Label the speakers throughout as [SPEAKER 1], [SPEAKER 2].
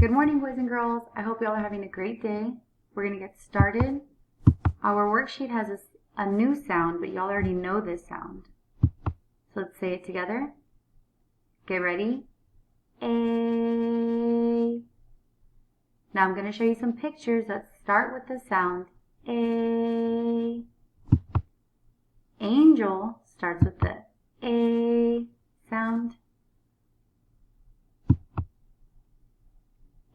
[SPEAKER 1] Good morning, boys and girls. I hope y'all are having a great day. We're going to get started. Our worksheet has a new sound, but y'all already know this sound. So let's say it together. Get ready. A. Now I'm going to show you some pictures that start with the sound A. Angel starts with the A sound.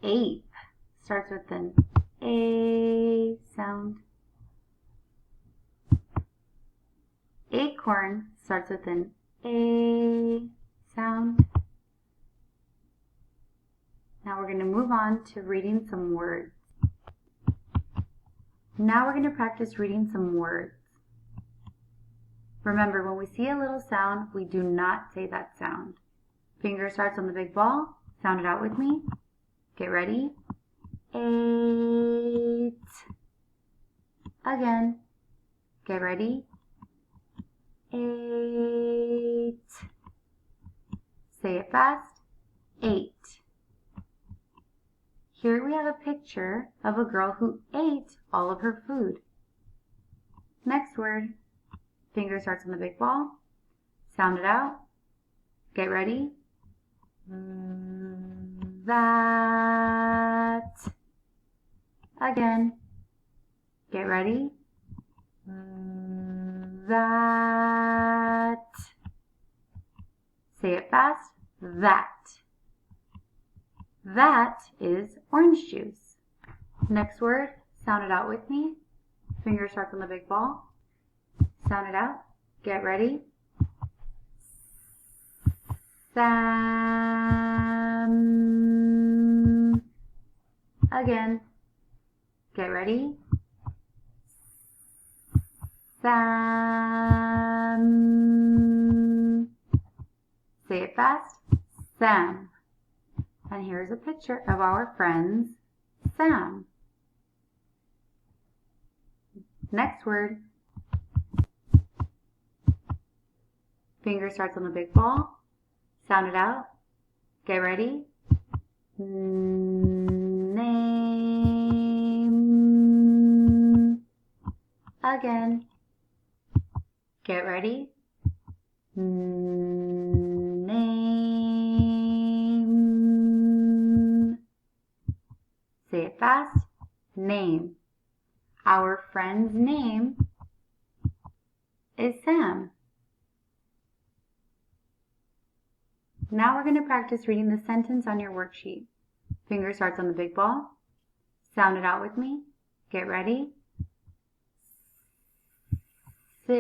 [SPEAKER 1] Ape starts with an A sound. Acorn starts with an A sound. Now we're going to move on to reading some words. Now we're going to practice reading some words. Remember, when we see a little sound, we do not say that sound. Finger starts on the big ball. Sound it out with me. Get ready. 8. Again. Get ready. 8. Say it fast. 8. Here we have a picture of a girl who ate all of her food. Next word. Finger starts on the big ball. Sound it out. Get ready. That. Again. Get ready. That. Say it fast. That. That is orange juice. Next word, sound it out with me. Finger starts on the big ball. Sound it out. Get ready. Sam. Again. Get ready. Sam. Say it fast. Sam. And here's a picture of our friends, Sam. Next word. Finger starts on the big ball. Sound it out. Get ready. Name. Again. Get ready. Name. Say it fast. Name. Our friend's name is Sam. Now we're going to practice reading the sentence on your worksheet. Finger starts on the big ball. Sound it out with me. Get ready. Sit.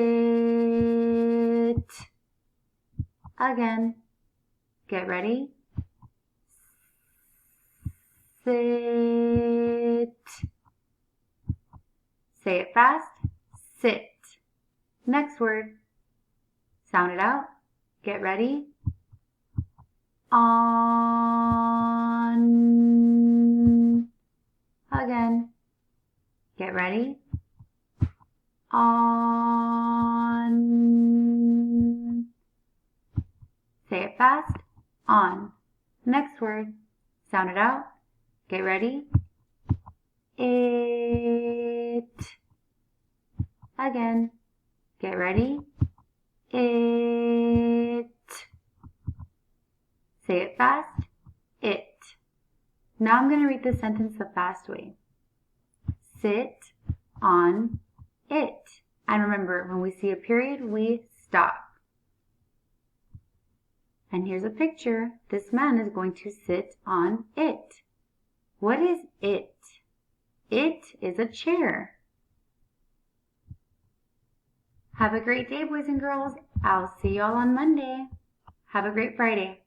[SPEAKER 1] Again. Get ready. Sit. Say it fast. Sit. Next word. Sound it out. Get ready. On. Again. Get ready. On. Say it fast. On. Next word. Sound it out. Get ready. It. Again. Get ready. It. Say it fast. It. Now I'm going to read the sentence the fast way. Sit on it. And remember, when we see a period, we stop. And here's a picture. This man is going to sit on it. What is it? It is a chair. Have a great day, boys and girls. I'll see y'all on Monday. Have a great Friday.